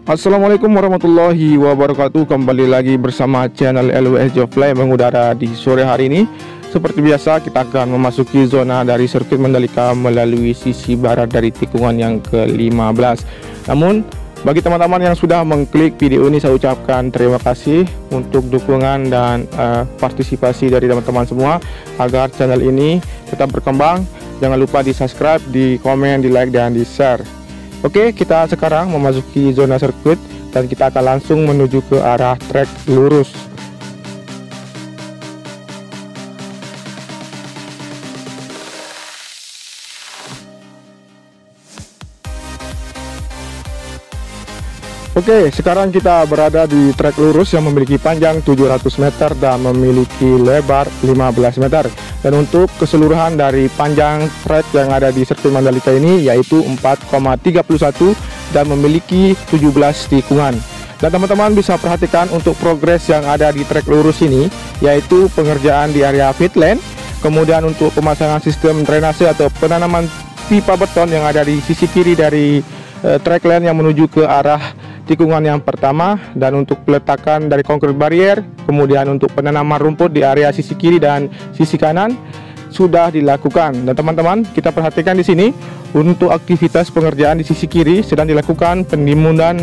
Assalamualaikum warahmatullahi wabarakatuh. Kembali lagi bersama channel LWS Jofly mengudara di sore hari ini. Seperti biasa, kita akan memasuki zona dari sirkuit Mandalika melalui sisi barat dari tikungan yang ke-15. Namun bagi teman-teman yang sudah mengklik video ini, saya ucapkan terima kasih untuk dukungan dan partisipasi dari teman-teman semua agar channel ini tetap berkembang. Jangan lupa di subscribe, di komen, di like, dan di share. Oke, kita sekarang memasuki zona sirkuit dan kita akan langsung menuju ke arah trek lurus. Oke, sekarang kita berada di trek lurus yang memiliki panjang 700 meter dan memiliki lebar 15 meter. Dan untuk keseluruhan dari panjang trek yang ada di sirkuit Mandalika ini yaitu 4,31 dan memiliki 17 tikungan. Dan teman-teman bisa perhatikan untuk progres yang ada di trek lurus ini yaitu pengerjaan di area pit lane, kemudian untuk pemasangan sistem drainase atau penanaman pipa beton yang ada di sisi kiri dari trek lane yang menuju ke arah tikungan yang pertama, dan untuk peletakan dari concrete barrier, kemudian untuk penanaman rumput di area sisi kiri dan sisi kanan sudah dilakukan. Dan teman-teman, kita perhatikan di sini untuk aktivitas pengerjaan di sisi kiri sedang dilakukan penimbunan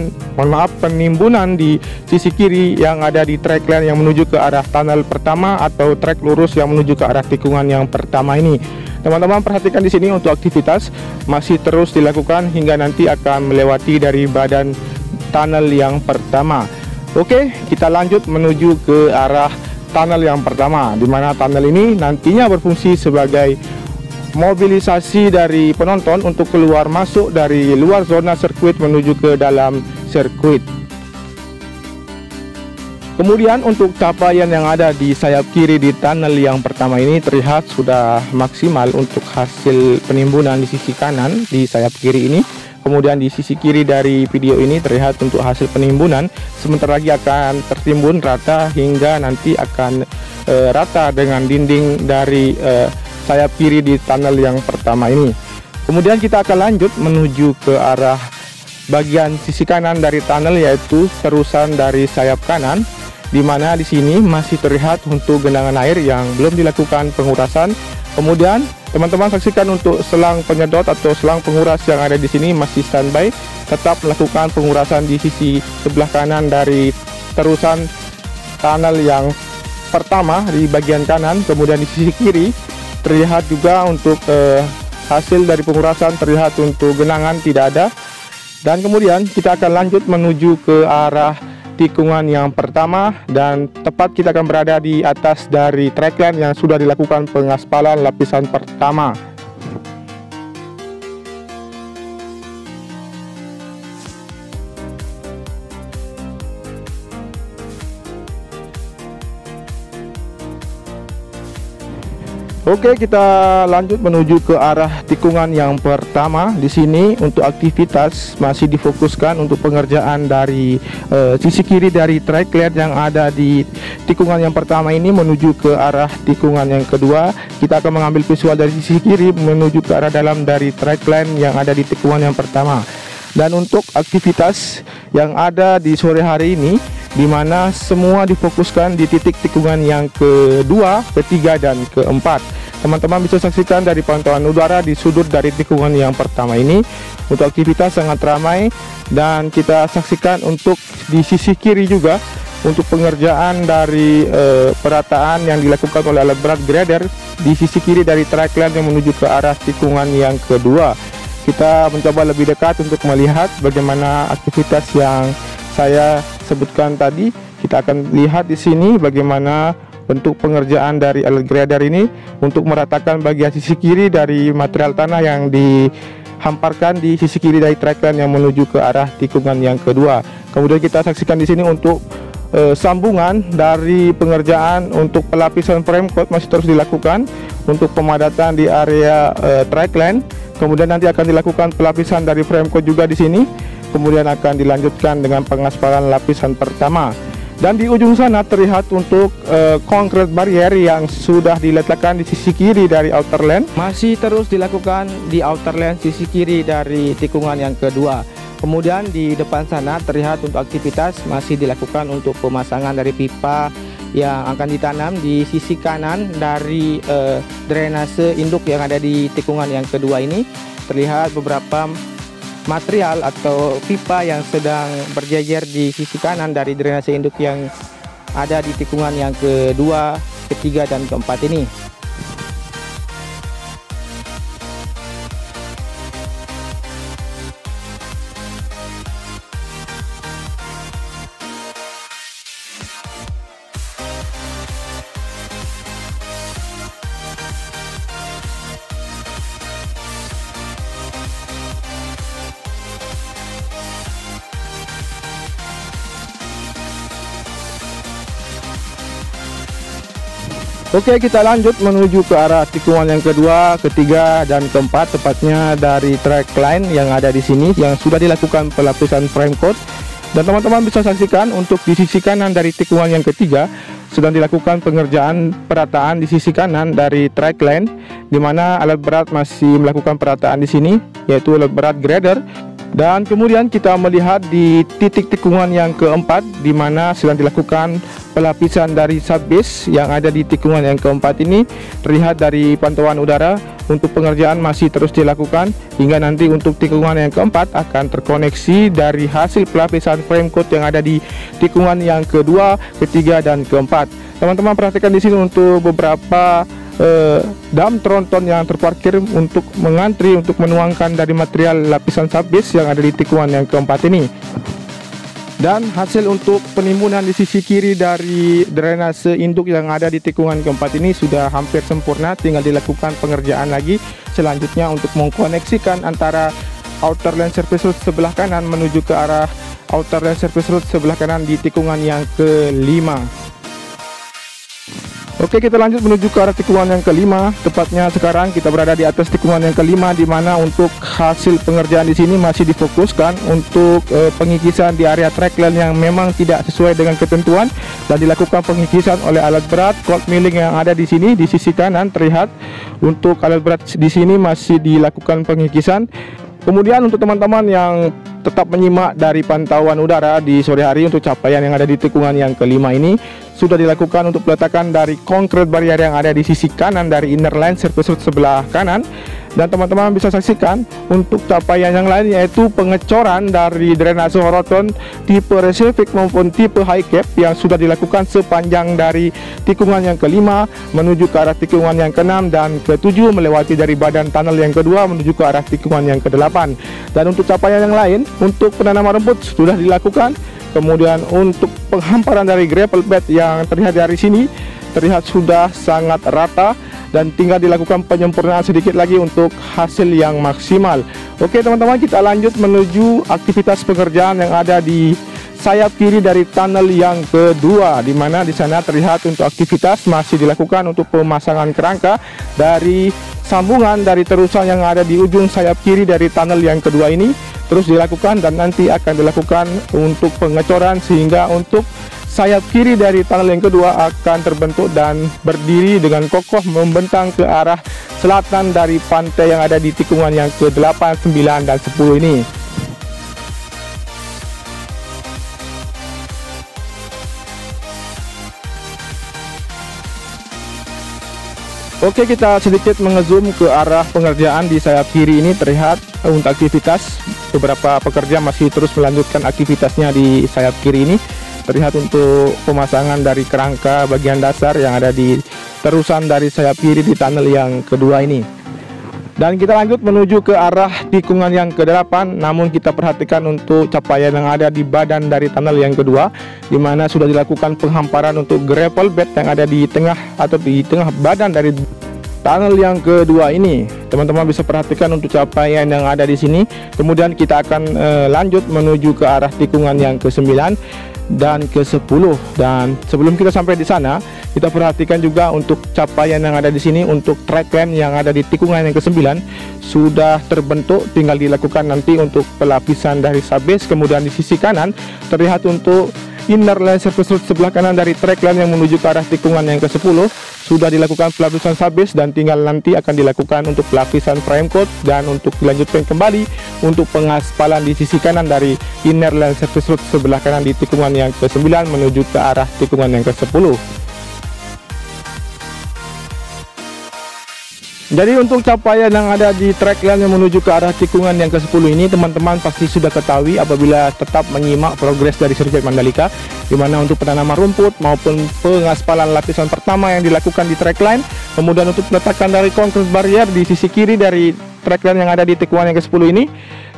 di sisi kiri yang ada di trek lane yang menuju ke arah tunnel pertama atau trek lurus yang menuju ke arah tikungan yang pertama ini. Teman-teman perhatikan di sini untuk aktivitas masih terus dilakukan hingga nanti akan melewati dari badan tunnel yang pertama. Oke, kita lanjut menuju ke arah tunnel yang pertama, di mana tunnel ini nantinya berfungsi sebagai mobilisasi dari penonton untuk keluar masuk dari luar zona sirkuit menuju ke dalam sirkuit. Kemudian untuk capaian yang ada di sayap kiri di tunnel yang pertama ini terlihat sudah maksimal untuk hasil penimbunan di sisi kanan di sayap kiri ini. Kemudian di sisi kiri dari video ini terlihat untuk hasil penimbunan sebentar lagi akan tertimbun rata hingga nanti akan rata dengan dinding dari sayap kiri di tunnel yang pertama ini. Kemudian kita akan lanjut menuju ke arah bagian sisi kanan dari tunnel yaitu terusan dari sayap kanan, di mana di sini masih terlihat untuk genangan air yang belum dilakukan pengurasan. Kemudian teman-teman saksikan untuk selang penyedot atau selang penguras yang ada di sini masih standby, tetap melakukan pengurasan di sisi sebelah kanan dari terusan tunnel yang pertama di bagian kanan. Kemudian di sisi kiri terlihat juga untuk hasil dari pengurasan, terlihat untuk genangan tidak ada. Dan kemudian kita akan lanjut menuju ke arah tikungan yang pertama, dan tepat kita akan berada di atas dari trek lane yang sudah dilakukan pengaspalan lapisan pertama. Oke, kita lanjut menuju ke arah tikungan yang pertama. Di sini untuk aktivitas masih difokuskan untuk pengerjaan dari sisi kiri dari trek lane yang ada di tikungan yang pertama ini menuju ke arah tikungan yang kedua. Kita akan mengambil visual dari sisi kiri menuju ke arah dalam dari trek lane yang ada di tikungan yang pertama. Dan untuk aktivitas yang ada di sore hari ini, di mana semua difokuskan di titik tikungan yang kedua, ketiga, dan keempat. Teman-teman bisa saksikan dari pantauan udara di sudut dari tikungan yang pertama ini untuk aktivitas sangat ramai, dan kita saksikan untuk di sisi kiri juga untuk pengerjaan dari perataan yang dilakukan oleh alat berat grader di sisi kiri dari trek lane yang menuju ke arah tikungan yang kedua. Kita mencoba lebih dekat untuk melihat bagaimana aktivitas yang saya sebutkan tadi. Kita akan lihat di sini bagaimana bentuk pengerjaan dari alat grader ini untuk meratakan bagian sisi kiri dari material tanah yang dihamparkan di sisi kiri dari trek lane yang menuju ke arah tikungan yang kedua. Kemudian kita saksikan di sini untuk sambungan dari pengerjaan untuk pelapisan frame coat masih terus dilakukan untuk pemadatan di area trek lane. Kemudian nanti akan dilakukan pelapisan dari frame coat juga di sini. Kemudian akan dilanjutkan dengan pengaspalan lapisan pertama. Dan di ujung sana terlihat untuk concrete barrier yang sudah diletakkan di sisi kiri dari outer lane, masih terus dilakukan di outer lane sisi kiri dari tikungan yang kedua. Kemudian di depan sana terlihat untuk aktivitas masih dilakukan untuk pemasangan dari pipa yang akan ditanam di sisi kanan dari drainase induk yang ada di tikungan yang kedua ini. Terlihat beberapa material atau pipa yang sedang berjejer di sisi kanan dari drainase induk yang ada di tikungan yang kedua, ketiga, dan keempat ini. Oke, kita lanjut menuju ke arah tikungan yang kedua, ketiga, dan keempat, tepatnya dari track line yang ada di sini yang sudah dilakukan pelapisan frame coat. Dan teman-teman bisa saksikan untuk di sisi kanan dari tikungan yang ketiga sedang dilakukan pengerjaan perataan di sisi kanan dari track line, di mana alat berat masih melakukan perataan di sini, yaitu alat berat grader. Dan kemudian kita melihat di titik tikungan yang keempat, di mana sedang dilakukan pelapisan dari subbase yang ada di tikungan yang keempat ini. Terlihat dari pantauan udara untuk pengerjaan masih terus dilakukan hingga nanti untuk tikungan yang keempat akan terkoneksi dari hasil pelapisan frame coat yang ada di tikungan yang kedua, ketiga, dan keempat. Teman-teman perhatikan di sini untuk beberapa dam tronton yang terparkir untuk mengantri untuk menuangkan dari material lapisan subbase yang ada di tikungan yang keempat ini. Dan hasil untuk penimbunan di sisi kiri dari drainase induk yang ada di tikungan keempat ini sudah hampir sempurna, tinggal dilakukan pengerjaan lagi selanjutnya untuk mengkoneksikan antara outer land surface road sebelah kanan menuju ke arah outer land surface road sebelah kanan di tikungan yang kelima. Oke, kita lanjut menuju ke arah tikungan yang kelima. Tepatnya sekarang kita berada di atas tikungan yang kelima, di mana untuk hasil pengerjaan di sini masih difokuskan untuk pengikisan di area trackline yang memang tidak sesuai dengan ketentuan, dan dilakukan pengikisan oleh alat berat cold milling yang ada di sini di sisi kanan. Terlihat untuk alat berat di sini masih dilakukan pengikisan. Kemudian untuk teman-teman yang tetap menyimak dari pantauan udara di sore hari, untuk capaian yang ada di tikungan yang kelima ini sudah dilakukan untuk peletakan dari concrete barrier yang ada di sisi kanan dari inner line surface road sebelah kanan. Dan teman-teman bisa saksikan untuk capaian yang lain, yaitu pengecoran dari drainase horizon tipe Reservic maupun tipe high cap yang sudah dilakukan sepanjang dari tikungan yang kelima menuju ke arah tikungan yang keenam dan ketujuh, melewati dari badan tunnel yang kedua menuju ke arah tikungan yang kedelapan. Dan untuk capaian yang lain, untuk penanaman rumput sudah dilakukan. Kemudian untuk penghamparan dari gravel bed yang terlihat dari sini terlihat sudah sangat rata, dan tinggal dilakukan penyempurnaan sedikit lagi untuk hasil yang maksimal. Oke teman-teman, kita lanjut menuju aktivitas pengerjaan yang ada di sayap kiri dari tunnel yang kedua, di mana di sana terlihat untuk aktivitas masih dilakukan untuk pemasangan kerangka dari sambungan dari terusan yang ada di ujung sayap kiri dari tunnel yang kedua ini terus dilakukan, dan nanti akan dilakukan untuk pengecoran sehingga untuk sayap kiri dari tunnel yang kedua akan terbentuk dan berdiri dengan kokoh membentang ke arah selatan dari pantai yang ada di tikungan yang ke-8, 9, dan 10 ini. Oke, kita sedikit mengezoom ke arah pengerjaan di sayap kiri ini. Terlihat untuk aktivitas beberapa pekerja masih terus melanjutkan aktivitasnya di sayap kiri ini. Terlihat untuk pemasangan dari kerangka bagian dasar yang ada di terusan dari sayap kiri di tunnel yang kedua ini. Dan kita lanjut menuju ke arah tikungan yang ke-8. Namun kita perhatikan untuk capaian yang ada di badan dari tunnel yang kedua, di mana sudah dilakukan penghamparan untuk gravel bed yang ada di tengah atau di tengah badan dari tunnel yang kedua ini. Teman-teman bisa perhatikan untuk capaian yang ada di sini. Kemudian kita akan lanjut menuju ke arah tikungan yang ke-9 dan ke-10. Dan sebelum kita sampai di sana, kita perhatikan juga untuk capaian yang ada di sini. Untuk trackline yang ada di tikungan yang ke-9 sudah terbentuk, tinggal dilakukan nanti untuk pelapisan dari subbase. Kemudian di sisi kanan terlihat untuk inner line surface road sebelah kanan dari trackline yang menuju ke arah tikungan yang ke-10 sudah dilakukan pelapisan subbase, dan tinggal nanti akan dilakukan untuk pelapisan frame coat dan untuk dilanjutkan kembali untuk pengaspalan di sisi kanan dari inner line service road sebelah kanan di tikungan yang ke-9 menuju ke arah tikungan yang ke-10. Jadi untuk capaian yang ada di track line yang menuju ke arah tikungan yang ke-10 ini, teman-teman pasti sudah ketahui apabila tetap menyimak progres dari sirkuit Mandalika, di mana untuk penanaman rumput maupun pengaspalan lapisan pertama yang dilakukan di track line, kemudian untuk peletakan dari concrete barrier di sisi kiri dari track line yang ada di tikungan yang ke-10 ini,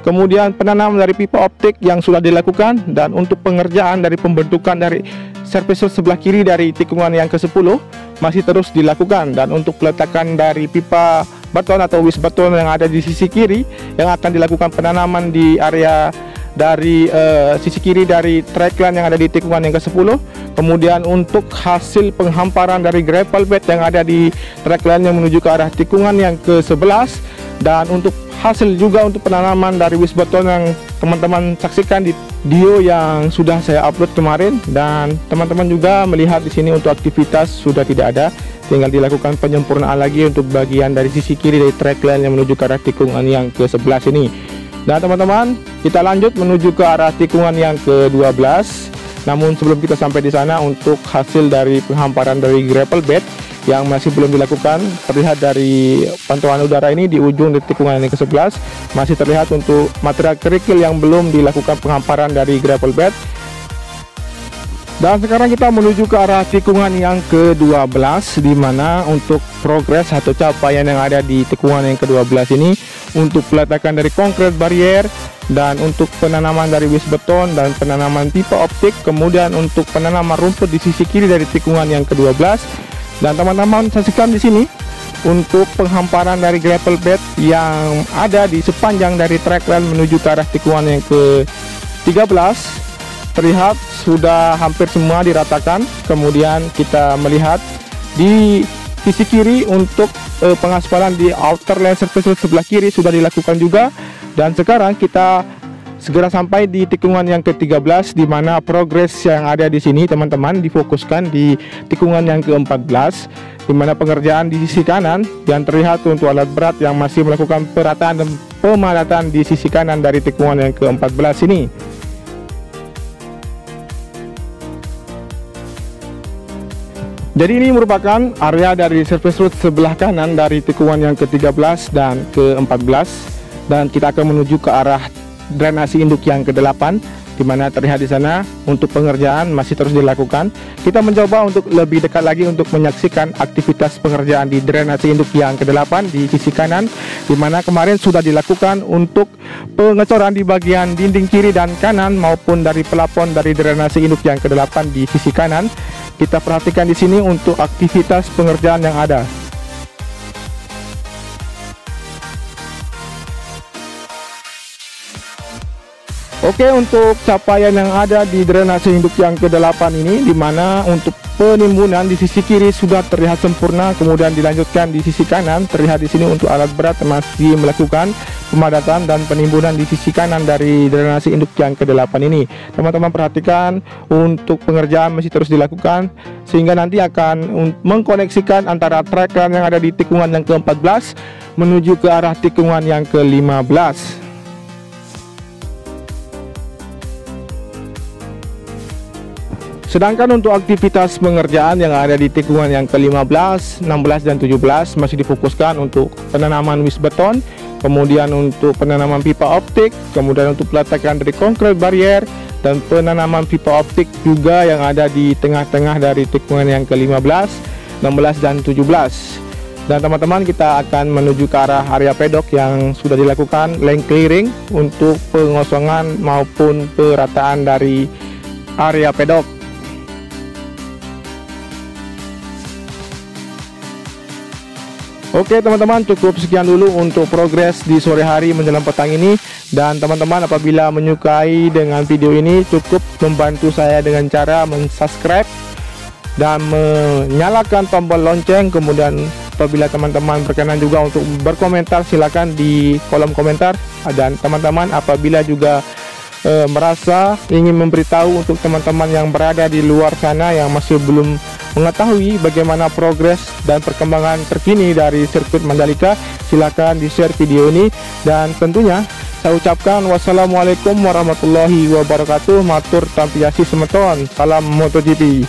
kemudian penanaman dari pipa optik yang sudah dilakukan, dan untuk pengerjaan dari pembentukan dari service road sebelah kiri dari tikungan yang ke-10 masih terus dilakukan, dan untuk peletakan dari pipa beton atau wis beton yang ada di sisi kiri yang akan dilakukan penanaman di area dari sisi kiri dari track line yang ada di tikungan yang ke-10. Kemudian untuk hasil penghamparan dari gravel bed yang ada di track line yang menuju ke arah tikungan yang ke-11, dan untuk hasil juga untuk penanaman dari wis beton yang teman-teman saksikan di video yang sudah saya upload kemarin, dan teman-teman juga melihat di sini untuk aktivitas sudah tidak ada, tinggal dilakukan penyempurnaan lagi untuk bagian dari sisi kiri dari track line yang menuju ke arah tikungan yang ke-11 ini. Dan teman-teman, kita lanjut menuju ke arah tikungan yang ke-12. Namun sebelum kita sampai di sana, untuk hasil dari penghamparan dari gravel bed yang masih belum dilakukan, terlihat dari pantauan udara ini di ujung di tikungan yang ke-11 masih terlihat untuk material kerikil yang belum dilakukan penghamparan dari gravel bed. Dan sekarang kita menuju ke arah tikungan yang ke-12, di mana untuk progres atau capaian yang ada di tikungan yang ke-12 ini untuk peletakan dari concrete barrier, dan untuk penanaman dari wis beton dan penanaman pipa optik, kemudian untuk penanaman rumput di sisi kiri dari tikungan yang ke-12. Dan teman-teman saksikan di sini untuk penghamparan dari gravel bed yang ada di sepanjang dari track line menuju ke arah tikungan yang ke-13, terlihat sudah hampir semua diratakan. Kemudian kita melihat di sisi kiri untuk pengaspalan di outer line surface road sebelah kiri sudah dilakukan juga. Dan sekarang kita segera sampai di tikungan yang ke-13, di mana progres yang ada di sini teman-teman difokuskan di tikungan yang ke-14, di mana pengerjaan di sisi kanan yang terlihat untuk alat berat yang masih melakukan perataan dan pemadatan di sisi kanan dari tikungan yang ke-14 ini. Jadi ini merupakan area dari surface road sebelah kanan dari tikungan yang ke-13 dan ke-14, dan kita akan menuju ke arah drainasi induk yang ke-8, di mana terlihat di sana untuk pengerjaan masih terus dilakukan. Kita mencoba untuk lebih dekat lagi untuk menyaksikan aktivitas pengerjaan di drainasi induk yang ke-8 di sisi kanan, di mana kemarin sudah dilakukan untuk pengecoran di bagian dinding kiri dan kanan maupun dari pelapon dari drainasi induk yang ke-8 di sisi kanan. Kita perhatikan di sini untuk aktivitas pengerjaan yang ada. Oke, untuk capaian yang ada di drainase induk yang ke-8 ini, di mana untuk penimbunan di sisi kiri sudah terlihat sempurna, kemudian dilanjutkan di sisi kanan. Terlihat di sini untuk alat berat masih melakukan pemadatan dan penimbunan di sisi kanan dari drainase induk yang ke-8 ini. Teman-teman perhatikan untuk pengerjaan masih terus dilakukan, sehingga nanti akan mengkoneksikan antara track line yang ada di tikungan yang ke-14 menuju ke arah tikungan yang ke-15. Sedangkan untuk aktivitas pengerjaan yang ada di tikungan yang ke-15, 16, dan 17 masih difokuskan untuk penanaman wis beton, kemudian untuk penanaman pipa optik, kemudian untuk peletakan dari concrete barrier, dan penanaman pipa optik juga yang ada di tengah-tengah dari tikungan yang ke-15, 16, dan 17. Dan teman-teman, kita akan menuju ke arah area pedok yang sudah dilakukan lane clearing untuk pengosongan maupun perataan dari area pedok. Oke teman-teman, cukup sekian dulu untuk progres di sore hari menjelang petang ini. Dan teman-teman, apabila menyukai dengan video ini, cukup membantu saya dengan cara subscribe dan menyalakan tombol lonceng. Kemudian apabila teman-teman berkenan juga untuk berkomentar, silakan di kolom komentar. Dan teman-teman apabila juga merasa ingin memberitahu untuk teman-teman yang berada di luar sana yang masih belum mengetahui bagaimana progres dan perkembangan terkini dari sirkuit Mandalika, silakan di-share video ini. Dan tentunya Saya ucapkan wassalamualaikum warahmatullahi wabarakatuh. Matur tampiasi semeton. Salam MotoGP.